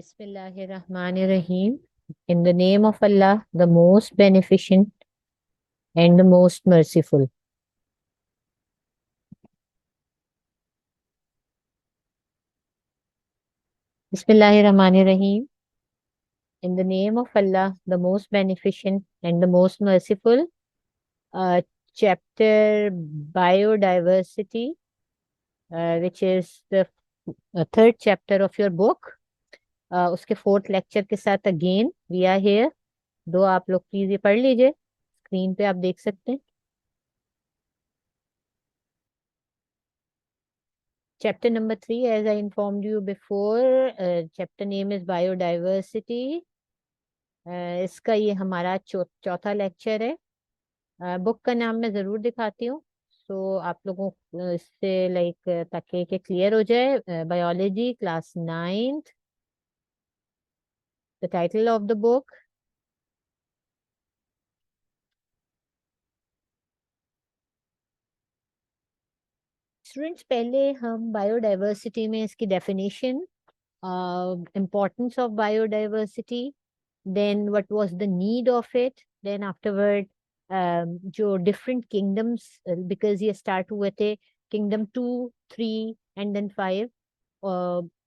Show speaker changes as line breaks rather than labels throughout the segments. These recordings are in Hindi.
Bismillahirrahmanirrahim. In the name of Allah, the most beneficent and the most merciful. Bismillahirrahmanirrahim. In the name of Allah, the most beneficent and the most merciful. Uh, Chapter Biodiversity, which is the third chapter of your book. उसके फोर्थ लेक्चर के साथ अगेन वी आर हेयर. दो आप लोग प्लीज ये पढ़ लीजिए, स्क्रीन पे आप देख सकते हैं. Chapter number 3, as I informed you before, chapter name is biodiversity. इसका ये हमारा चौथा लेक्चर है. बुक का नाम मैं ज़रूर दिखाती हूँ, सो आप लोगों को इससे लाइक ताकि कि क्लियर हो जाए. Biology class 9th, the title of the book. Students, पहले हम बायोडाइवर्सिटी में इसकी definition, importance of biodiversity, then what was the need of it, then afterward जो different kingdoms, because ये start हुए थे kingdom 2, 3 and then 5,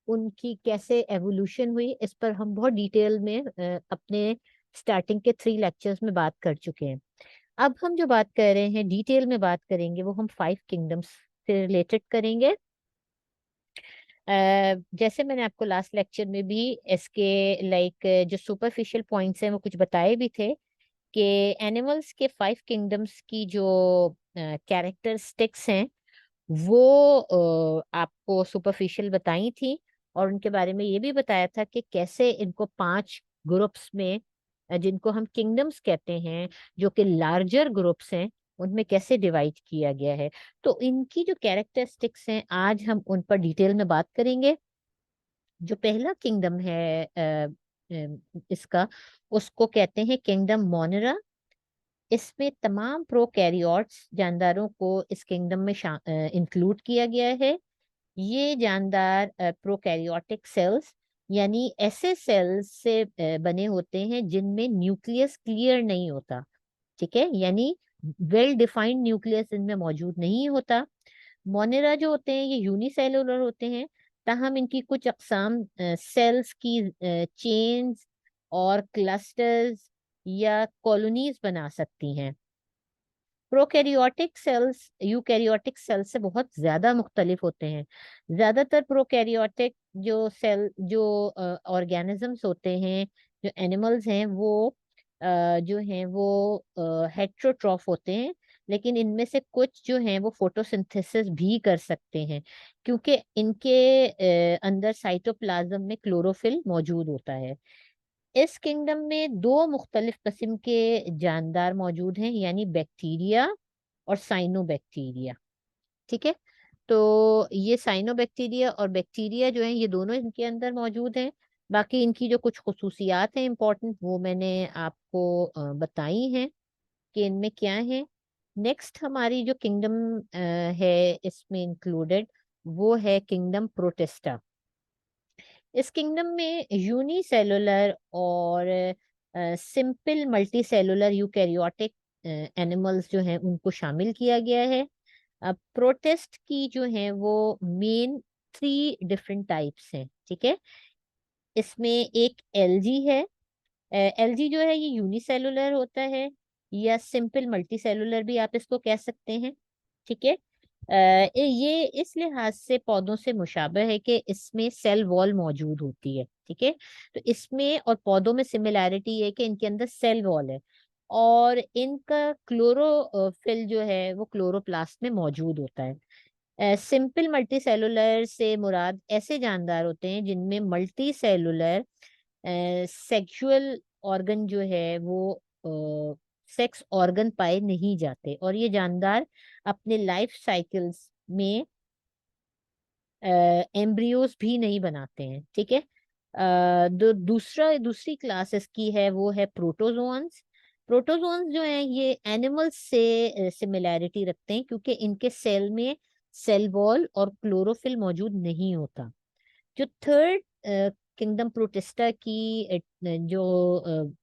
उनकी कैसे एवोल्यूशन हुई, इस पर हम बहुत डिटेल में अपने स्टार्टिंग के 3 लेक्चर्स में बात कर चुके हैं. अब हम जो बात कर रहे हैं, डिटेल में बात करेंगे, वो हम 5 किंगडम्स से रिलेटेड करेंगे. जैसे मैंने आपको लास्ट लेक्चर में भी इसके लाइक जो सुपरफिशियल पॉइंट्स हैं वो कुछ बताए भी थे कि एनिमल्स के 5 किंगडम्स की जो कैरेक्टरिस्टिक्स हैं वो आपको सुपरफिशियल बताई थी, और उनके बारे में ये भी बताया था कि कैसे इनको 5 ग्रुप्स में, जिनको हम किंगडम्स कहते हैं, जो कि लार्जर ग्रुप्स हैं, उनमें कैसे डिवाइड किया गया है. तो इनकी जो कैरेक्टरिस्टिक्स हैं आज हम उन पर डिटेल में बात करेंगे. जो पहला किंगडम है इसका, उसको कहते हैं किंगडम मोनेरा. इसमें तमाम प्रोकैरियोट्स जानदारों को इस किंगडम में इंक्लूड किया गया है. ये जानदार प्रोकैरियोटिक सेल्स यानी ऐसे सेल्स से बने होते हैं जिनमें न्यूक्लियस क्लियर नहीं होता. ठीक है, यानी वेल डिफाइंड न्यूक्लियस इनमें मौजूद नहीं होता. मोनेरा जो होते हैं ये यूनिसेलुलर होते हैं, ताहम इनकी कुछ अकसाम सेल्स की चेन्स और क्लस्टर्स या कॉलोनीज बना सकती हैं. प्रोकैरियोटिक सेल्स यूकैरियोटिक सेल्स से बहुत ज्यादा मुख्तलिफ होते हैं. ज्यादातर प्रोकैरियोटिक जो ऑर्गेनिजम्स होते हैं, जो एनिमल्स हैं, वो जो हैं वो हेट्रोट्रॉफ होते हैं. लेकिन इनमें से कुछ जो हैं वो फोटोसिंथेसिस भी कर सकते हैं, क्योंकि इनके अंदर साइटोप्लाज्म में क्लोरोफिल मौजूद होता है. इस किंगडम में दो मुख्तलिफ किस्म के जानदार मौजूद हैं, यानी बैक्टीरिया और साइनोबैक्टीरिया. ठीक है, तो ये साइनोबैक्टीरिया और बैक्टीरिया जो हैं ये दोनों इनके अंदर मौजूद हैं. बाकी इनकी जो कुछ खुसूसियात हैं इंपॉर्टेंट, वो मैंने आपको बताई हैं कि इनमें क्या है. नेक्स्ट हमारी जो किंगडम है इसमें इंक्लूडेड, वो है किंगडम प्रोटिस्टा. इस किंगडम में यूनिसेलुलर और simple multi cellular eukaryotic animals जो हैं उनको शामिल किया गया है. प्रोटिस्ट की जो है वो मेन 3 डिफरेंट टाइप्स हैं. ठीक है, इसमें एक एलजी है. एलजी जो है ये यूनिसेलुलर होता है, या सिंपल मल्टी सेलुलर भी आप इसको कह सकते हैं. ठीक है, ये इस लिहाज से पौधों से मुशाबह है कि इसमें सेल वॉल मौजूद होती है. ठीक है, तो इसमें और पौधों में सिमिलैरिटी है कि इनके अंदर सेल वॉल है, और इनका क्लोरोफिल जो है वो क्लोरोप्लास्ट में मौजूद होता है. सिंपल मल्टी सेलुलर से मुराद ऐसे जानदार होते हैं जिनमें मल्टी सेलुलर सेक्सुअल ऑर्गन जो है वो सेक्स ऑर्गन पाए नहीं जाते, और ये जानदार अपने लाइफ साइकिल्स में एम्ब्रियोज भी नहीं बनाते हैं. ठीक है, दूसरी क्लास इसकी है, वो है प्रोटोजोन्स. प्रोटोजोन्स जो हैं ये एनिमल्स से सिमिलैरिटी रखते हैं, क्योंकि इनके सेल में सेल वॉल और क्लोरोफिल मौजूद नहीं होता. जो थर्ड किंगडम प्रोटिस्टा की जो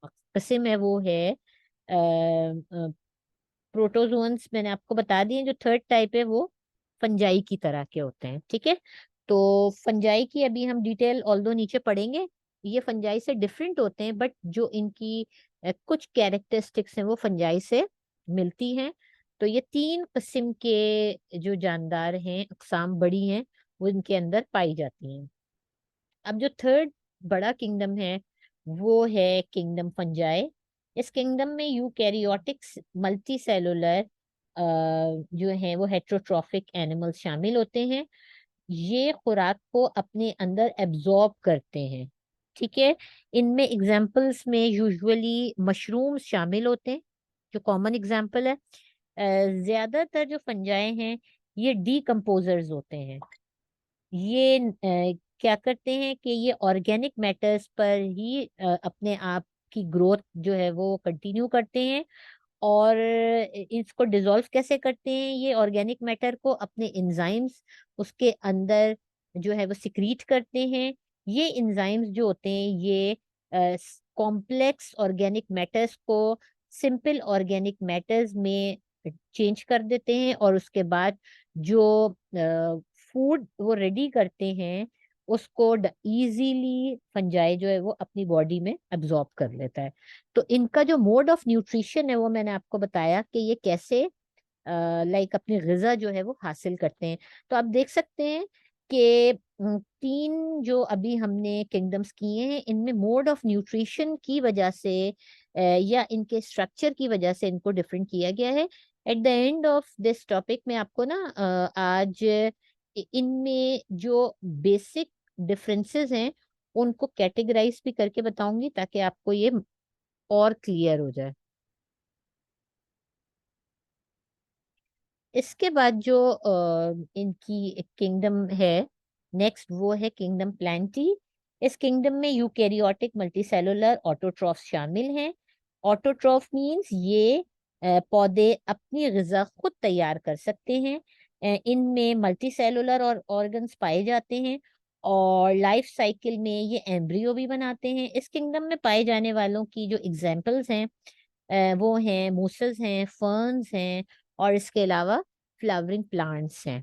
किस्म है वो है प्रोटोजोन्स, मैंने आपको बता दिए। जो थर्ड टाइप है वो फंजाई की तरह के होते हैं, ठीक है। तो फंजाई की अभी हम डिटेल ऑल्दो नीचे पढ़ेंगे, ये फंजाई से डिफरेंट होते हैं, बट जो इनकी कुछ कैरेक्टरिस्टिक्स हैं वो फंजाई से मिलती हैं। तो ये तीन किस्म के जो जानदार हैं, अकसाम बड़ी हैं, वो इनके अंदर पाई जाती हैं। अब जो थर्ड बड़ा किंगडम है वो है किंगडम फंजाई। इस किंगडम में यूकैरियोटिक्स मल्टी सेलुलर जो है वो हेट्रोट्रॉफिक एनिमल्स शामिल होते हैं। ये खुराक को अपने अंदर एब्जॉर्ब करते हैं, ठीक है। इनमें एग्जाम्पल्स में यूजुअली मशरूम्स शामिल होते हैं, जो कॉमन एग्जाम्पल है। ज्यादातर जो फंजाई हैं ये डीकम्पोजर्स होते हैं। ये क्या करते हैं कि ये ऑर्गेनिक मैटर्स पर ही अपने आप की ग्रोथ जो है वो कंटिन्यू करते हैं। और इसको डिसॉल्व कैसे करते हैं, ये ऑर्गेनिक मैटर को अपने एंजाइम्स उसके अंदर जो है वो सिक्रीट करते हैं। ये एंजाइम्स जो होते हैं ये कॉम्प्लेक्स ऑर्गेनिक मैटर्स को सिंपल ऑर्गेनिक मैटर्स में चेंज कर देते हैं, और उसके बाद जो फूड वो रेडी करते हैं उसको इजीली फंजाई जो है वो अपनी बॉडी में अब्जॉर्ब कर लेता है। तो इनका जो मोड ऑफ न्यूट्रिशन है वो मैंने आपको बताया कि ये कैसे लाइक अपनी ग़िज़ा जो है वो हासिल करते हैं। तो आप देख सकते हैं कि तीन जो अभी हमने किंगडम्स किए हैं, इनमें मोड ऑफ न्यूट्रिशन की वजह से या इनके स्ट्रक्चर की वजह से इनको डिफरेंट किया गया है। At the end of this topic में आपको ना आज इनमें जो बेसिक डिफरेंसेस हैं उनको कैटेगराइज भी करके बताऊंगी, ताकि आपको ये और क्लियर हो जाए। इसके बाद जो इनकी किंगडम है नेक्स्ट, वो है किंगडम प्लांटी। इस किंगडम में यूकैरियोटिक मल्टीसेलुलर ऑटोट्रॉफ शामिल हैं। ऑटोट्रॉफ मींस ये पौधे अपनी ग़िज़ा खुद तैयार कर सकते हैं। इनमें मल्टीसेलुलर और ऑर्गन्स पाए जाते हैं, और लाइफ साइकिल में ये एम्ब्रियो भी बनाते हैं। इस किंगडम में पाए जाने वालों की जो एग्जाम्पल्स हैं वो हैं मूसस हैं, फर्न्स हैं, और इसके अलावा फ्लावरिंग प्लांट्स हैं,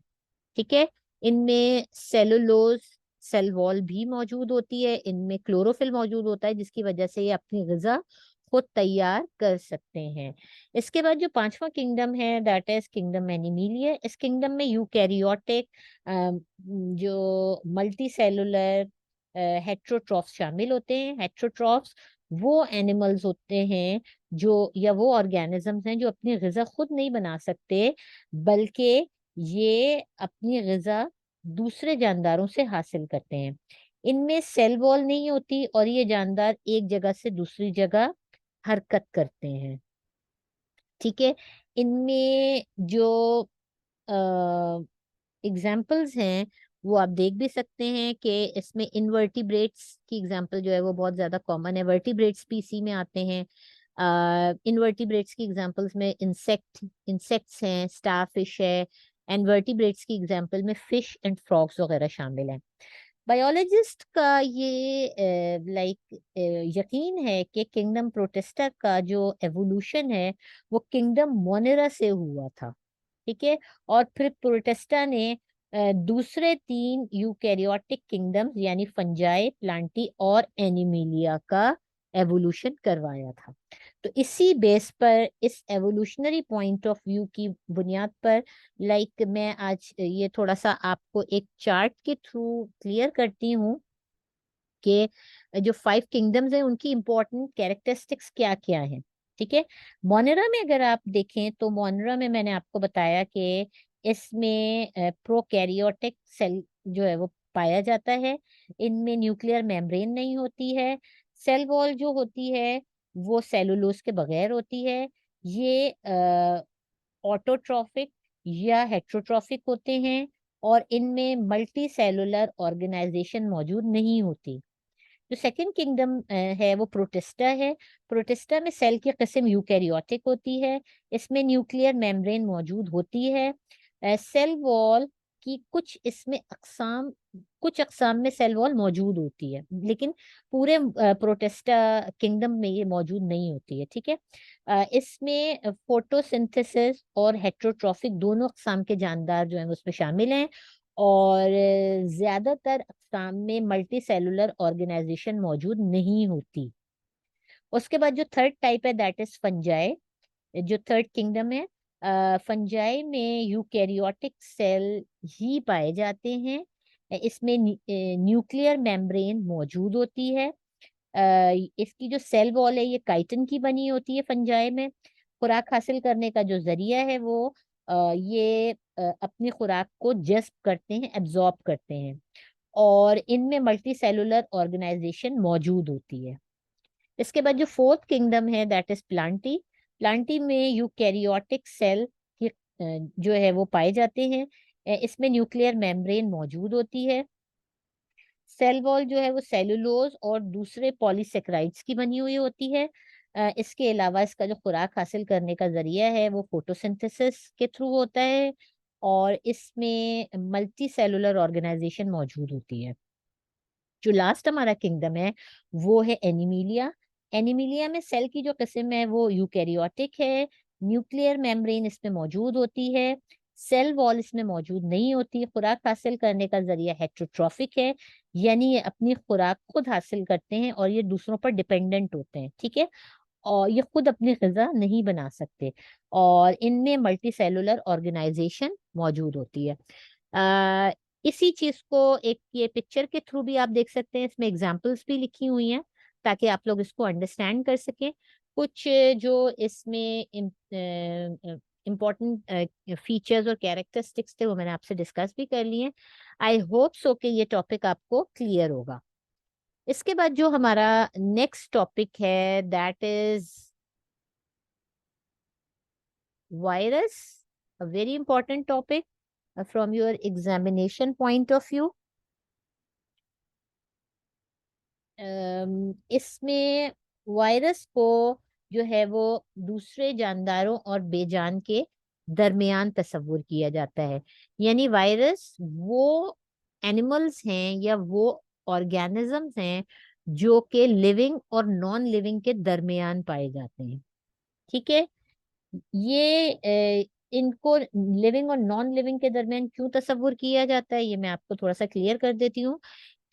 ठीक है। इनमें सेलुलोज सेल वॉल भी मौजूद होती है, इनमें क्लोरोफिल मौजूद होता है, जिसकी वजह से ये अपनी ग़िज़ा खुद तैयार कर सकते हैं। इसके बाद जो पांचवा किंगडम है दैट इज किंगडम एनिमीलिया। इस किंगडम में यूकैरियोटिक जो मल्टी सेलुलर हेट्रोट्रॉफ्स शामिल होते हैं। हेट्रोट्रॉफ्स वो एनिमल्स होते हैं जो, या वो ऑर्गेनिजम्स हैं जो अपनी ग़िज़ा खुद नहीं बना सकते, बल्कि ये अपनी ग़िज़ा दूसरे जानदारों से हासिल करते हैं। इनमें सेल वॉल नहीं होती, और ये जानदार एक जगह से दूसरी जगह हरकत करते हैं, ठीक है। इनमें जो एग्जाम्पल्स हैं वो आप देख भी सकते हैं कि इसमें इनवर्टिब्रेट्स की एग्जाम्पल जो है वो बहुत ज्यादा कॉमन है, वर्टिब्रेट स्पीसी में आते हैं। इनवर्टिब्रेट्स की एग्जाम्पल्स में इंसेक्ट्स हैं, स्टार फिश है। एंड वर्टिब्रेट्स की एग्जाम्पल में फिश एंड फ्रॉग्स वगैरह शामिल हैं। बायोलॉजिस्ट का ये लाइक यकीन है कि किंगडम प्रोटिस्टा का जो एवोल्यूशन है वो किंगडम मोनेरा से हुआ था, ठीक है। और फिर प्रोटिस्टा ने दूसरे तीन यूकैरियोटिक किंगडम्स यानी फंजाई, प्लांटी और एनिमिलिया का एवोल्यूशन करवाया था। तो इसी बेस पर, इस एवोल्यूशनरी पॉइंट ऑफ व्यू की बुनियाद पर, लाइक मैं आज ये थोड़ा सा आपको एक चार्ट के थ्रू क्लियर करती हूँ कि जो फाइव किंगडम्स हैं उनकी इंपॉर्टेंट कैरेक्टरिस्टिक्स क्या क्या हैं, ठीक है। मोनेरा में अगर आप देखें तो मोनेरा में मैंने आपको बताया कि इसमें प्रोकैरियोटिक सेल जो है वो पाया जाता है। इनमें न्यूक्लियर मेम्ब्रेन नहीं होती है। सेल वॉल जो होती है वो सेलुलोज के बगैर होती है। ये ऑटोट्रॉफिक या हेट्रोट्रॉफिक होते हैं, और इनमें मल्टी सेलुलर ऑर्गेनाइजेशन मौजूद नहीं होती। जो सेकंड किंगडम है वो प्रोटिस्टा है। प्रोटिस्टा में सेल की किस्म यूकैरियोटिक होती है। इसमें न्यूक्लियर मेम्ब्रेन मौजूद होती है। सेल वॉल कि कुछ अक़साम में सेल वॉल मौजूद होती है, लेकिन पूरे प्रोटिस्टा किंगडम में ये मौजूद नहीं होती है। ठीक है। इसमें फोटोसिंथेसिस और हेट्रोट्रॉफिक दोनों अक़साम के जानदार जो है उसमें शामिल हैं, और ज्यादातर अक़साम में मल्टी सेलुलर ऑर्गेनाइजेशन मौजूद नहीं होती। उसके बाद जो थर्ड टाइप है दैट इज फंजाई, जो थर्ड किंगडम है। फंजाई में यूकैरियोटिक सेल ही पाए जाते हैं। इसमें न्यूक्लियर मेम्ब्रेन मौजूद होती है। इसकी जो सेल वॉल है ये काइटिन की बनी होती है फंजाई में। खुराक हासिल करने का जो जरिया है वो ये अपनी खुराक को जज़्ब करते हैं, एब्जॉर्ब करते हैं, और इनमें मल्टी सेलुलर ऑर्गेनाइजेशन मौजूद होती है। इसके बाद जो फोर्थ किंगडम है दैट इज प्लांटी। प्लांटी में यूकैरियोटिक सेल जो है वो पाए जाते हैं। इसमें न्यूक्लियर मेम्ब्रेन मौजूद होती है। सेल वॉल जो है वो सेलुलोज और दूसरे पॉलीसेक्राइड्स की बनी हुई होती है। इसके अलावा इसका जो खुराक हासिल करने का जरिया है वो फोटोसिंथेसिस के थ्रू होता है, और इसमें मल्टी सेलुलर ऑर्गेनाइजेशन मौजूद होती है। जो लास्ट हमारा किंगडम है वो है एनिमिलिया। एनिमिलिया में सेल की जो किस्म है वो यूकैरियोटिक है। न्यूक्लियर मेम्ब्रेन इसमें मौजूद होती है। सेल वॉल इसमें मौजूद नहीं होती। खुराक हासिल करने का जरिया हेट्रोट्रॉफिक है, यानी ये अपनी खुराक खुद हासिल करते हैं और ये दूसरों पर डिपेंडेंट होते हैं। ठीक है। और ये खुद अपनी ग़िज़ा नहीं बना सकते, और इनमें मल्टी सेलुलर ऑर्गेनाइजेशन मौजूद होती है। आ, इसी चीज को एक ये पिक्चर के थ्रू भी आप देख सकते हैं, इसमें एग्जांपल्स भी लिखी हुई हैं ताकि आप लोग इसको अंडरस्टैंड कर सकें। कुछ जो इसमें इम्पोर्टेंट फीचर्स और कैरेक्टरिस्टिक्स थे वो मैंने आपसे डिस्कस भी कर लिए हैं। आई होप सो कि ये टॉपिक आपको क्लियर होगा। इसके बाद जो हमारा नेक्स्ट टॉपिक है that is virus, a very important topic from your examination point of view. इसमें वायरस को जो है वो दूसरे जानदारों और बेजान के दरमियान तस्वुर किया जाता है। यानी वायरस वो एनिमल्स हैं या वो ऑर्गेनिजम्स हैं जो कि लिविंग और नॉन लिविंग के दरमियान पाए जाते हैं। ठीक है। इनको लिविंग और नॉन लिविंग के दरमियान क्यों तस्वुर किया जाता है ये मैं आपको थोड़ा सा क्लियर कर देती हूँ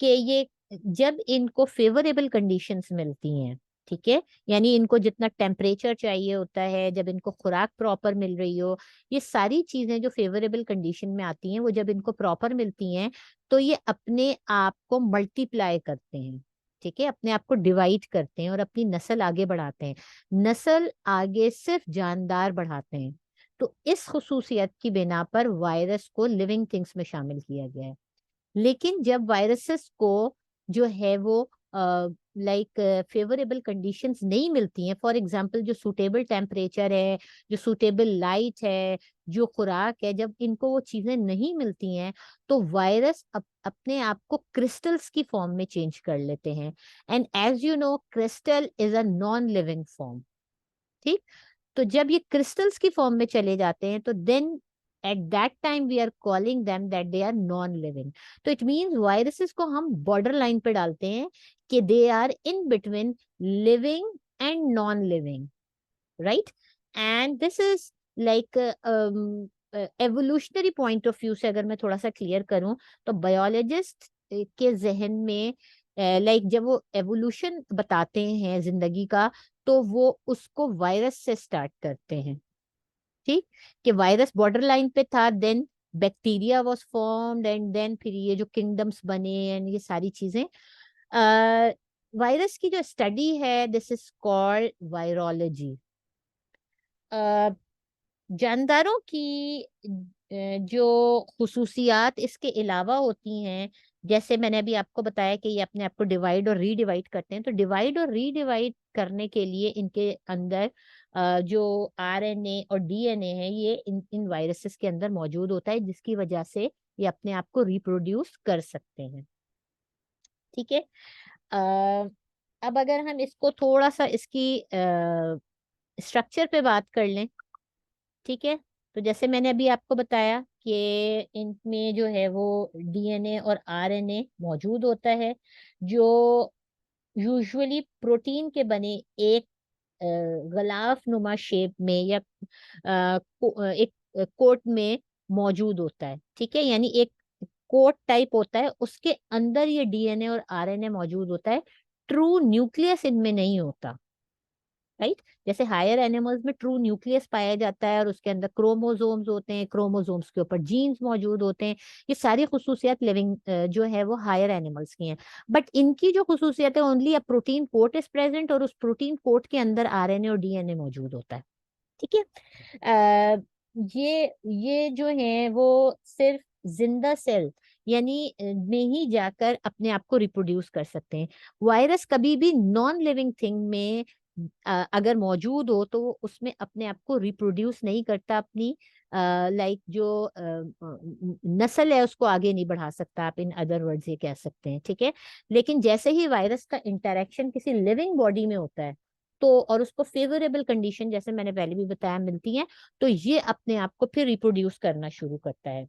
कि ये जब इनको फेवरेबल कंडीशंस मिलती हैं, ठीक है, यानी इनको जितना टेम्परेचर चाहिए होता है, जब इनको खुराक प्रॉपर मिल रही हो, ये सारी चीजें जो फेवरेबल कंडीशन में आती हैं वो जब इनको प्रॉपर मिलती हैं तो ये अपने आप को मल्टीप्लाई करते हैं। ठीक है। अपने आप को डिवाइड करते हैं और अपनी नस्ल आगे बढ़ाते हैं। नस्ल आगे सिर्फ जानदार बढ़ाते हैं। तो इस खुसूसियत की बिना पर वायरस को लिविंग थिंग्स में शामिल किया गया है। लेकिन जब वायरसेस को जो है वो लाइक फेवरेबल कंडीशंस नहीं मिलती हैं, फॉर एग्जांपल जो सूटेबल टेम्परेचर है, जो सूटेबल लाइट है, जो खुराक है, जब इनको वो चीजें नहीं मिलती हैं तो वायरस अपने आप को क्रिस्टल्स की फॉर्म में चेंज कर लेते हैं। And as you know crystal is a non living form. ठीक। तो जब ये क्रिस्टल्स की फॉर्म में चले जाते हैं तो then at that time we are calling them that they are non living. तो इट मींस वायरसेस को हम बॉर्डर लाइन पे डालते हैं कि they are in between living and non living, right. And this is like evolutionary point of view से अगर मैं थोड़ा सा क्लियर करूं तो बायोलॉजिस्ट के जहन में लाइक जब वो एवोल्यूशन बताते हैं जिंदगी का तो वो उसको वायरस से स्टार्ट करते हैं। ठीक। कि वायरस बॉर्डर लाइन पे था, then bacteria was formed, and then फिर ये जो किंगडम्स बने एंड ये सारी चीजें। वायरस की जो स्टडी है दिस इज कॉल्ड वायरोलॉजी। जानदारों की जो खुसूसियात इसके अलावा होती हैं, जैसे मैंने अभी आपको बताया कि ये अपने आप को डिवाइड और रीडिवाइड करते हैं, तो डिवाइड और रीडिवाइड करने के लिए इनके अंदर जो आरएनए और डीएनए है ये इन वायरसेस के अंदर मौजूद होता है, जिसकी वजह से ये अपने आप को रिप्रोड्यूस कर सकते हैं। ठीक है। अब अगर हम इसको थोड़ा सा इसकी स्ट्रक्चर पे बात कर लें। ठीक है। तो जैसे मैंने अभी आपको बताया कि इनमें जो है वो डीएनए और आरएनए मौजूद होता है, जो यूजुअली प्रोटीन के बने एक गलाफ नुमा शेप में या एक कोट में मौजूद होता है। ठीक है, यानी एक कोट टाइप होता है, उसके अंदर ये डीएनए और आरएनए मौजूद होता है। ट्रू न्यूक्लियस इनमें नहीं होता। राइट, जैसे हायर एनिमल्स में ट्रू न्यूक्लियस पाया जाता है और उसके अंदर क्रोमोसोम्स होते हैं, क्रोमोसोम्स के ऊपर जीन्स मौजूद होते हैं। ये सारी खुसूसियात लिविंग जो है वो हायर एनिमल्स की हैं। बट इनकी जो खुसूसियत है, only a protein coat is present, और उस प्रोटीन कोट के अंदर आरएनए और डीएनए मौजूद होता है। ठीक है। ये जो है वो सिर्फ जिंदा सेल यानी में ही जाकर अपने आप को रिप्रोड्यूस कर सकते हैं। वायरस कभी भी नॉन लिविंग थिंग में अगर मौजूद हो तो वो उसमें अपने आप को रिप्रोड्यूस नहीं करता, अपनी लाइक जो नस्ल है उसको आगे नहीं बढ़ा सकता, आप इन अदर वर्ड्स ये कह सकते हैं। ठीक है, लेकिन जैसे ही वायरस का इंटरेक्शन किसी लिविंग बॉडी में होता है, तो और उसको फेवरेबल कंडीशन, जैसे मैंने पहले भी बताया, मिलती है, तो ये अपने आप को फिर रिप्रोड्यूस करना शुरू करता है।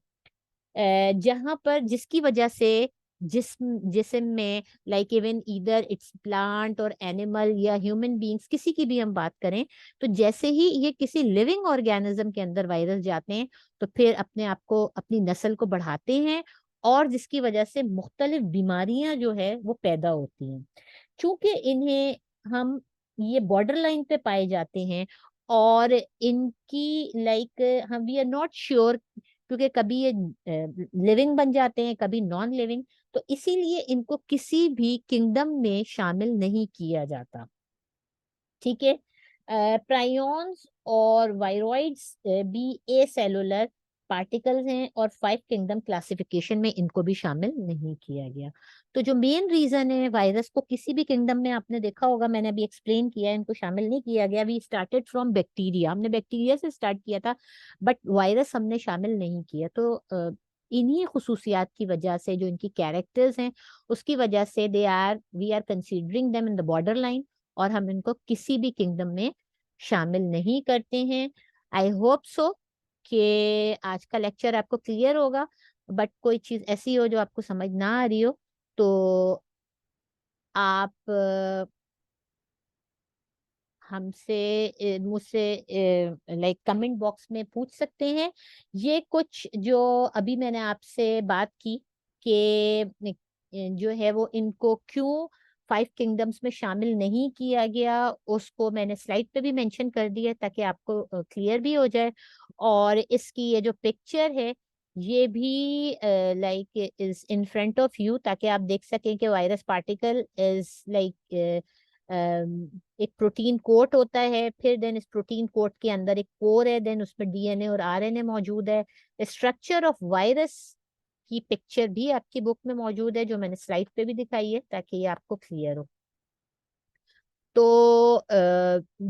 जहां पर जिसकी वजह से जिस्म में, like even either it's plant और एनिमल या ह्यूमन बीइंग्स, किसी की भी हम बात करें, तो जैसे ही ये किसी लिविंग ऑर्गेनिज्म के अंदर वायरस जाते हैं, तो फिर अपने आप को, अपनी नस्ल को बढ़ाते हैं, और जिसकी वजह से मुख्तलिफ बीमारियां जो है वो पैदा होती हैं। चूंकि इन्हें हम ये बॉर्डर लाइन पे पाए जाते हैं, और इनकी लाइक हम वी आर नॉट श्योर, क्योंकि कभी ये लिविंग बन जाते हैं, कभी नॉन लिविंग, तो इसीलिए इनको किसी भी किंगडम में शामिल नहीं किया जाता। ठीक है, प्रायोन्स और वायरॉइड्स भी ए सेलुलर पार्टिकल्स हैं, और 5 किंगडम क्लासिफिकेशन में इनको भी शामिल नहीं किया गया। तो जो मेन रीजन है वायरस को किसी भी किंगडम में, आपने देखा होगा, मैंने अभी एक्सप्लेन किया, इनको शामिल नहीं किया गया। वी स्टार्टेड फ्रॉम बैक्टीरिया, हमने बैक्टीरिया से स्टार्ट किया था, बट वायरस हमने शामिल नहीं किया। तो इन्हीं खुसूसियात की वजह से, जो इनकी कैरेक्टर्स हैं, उसकी वजह से we are considering them in the border line, और हम इनको किसी भी किंगडम में शामिल नहीं करते हैं। आई होप सो कि आज का लेक्चर आपको क्लियर होगा। बट कोई चीज ऐसी हो जो आपको समझ ना आ रही हो, तो आप हमसे मुझसे लाइक कमेंट बॉक्स में पूछ सकते हैं। ये कुछ जो अभी मैंने आपसे बात की कि जो है वो इनको क्यों 5 किंगडम्स में शामिल नहीं किया गया, उसको मैंने स्लाइड पे भी मेंशन कर दिया ताकि आपको क्लियर भी हो जाए। और इसकी ये जो पिक्चर है, ये भी like is in front of you, ताकि आप देख सकें कि वायरस पार्टिकल इज लाइक एक प्रोटीन कोट होता है, फिर देन इस प्रोटीन कोट के अंदर एक कोर है, देन उसमें डीएनए और आरएनए मौजूद है। स्ट्रक्चर ऑफ वायरस की पिक्चर भी आपकी बुक में मौजूद है, जो मैंने स्लाइड पे भी दिखाई है, ताकि ये आपको क्लियर हो। तो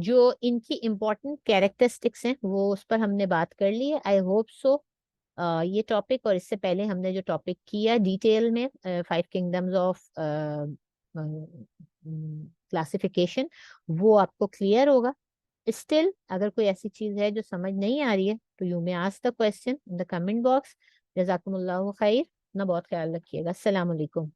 जो इनकी इम्पोर्टेंट कैरेक्टरिस्टिक्स हैं वो उस पर हमने बात कर ली है। आई होप सो ये टॉपिक, और इससे पहले हमने जो टॉपिक किया डिटेल में 5 किंगडम्स ऑफ क्लासिफिकेशन, वो आपको क्लियर होगा। स्टिल अगर कोई ऐसी चीज है जो समझ नहीं आ रही है, तो you may ask the question in the comment box. जजाकुमुल्लाहु खैर, अपना बहुत ख्याल रखिएगा। अस्सलाम वालेकुम।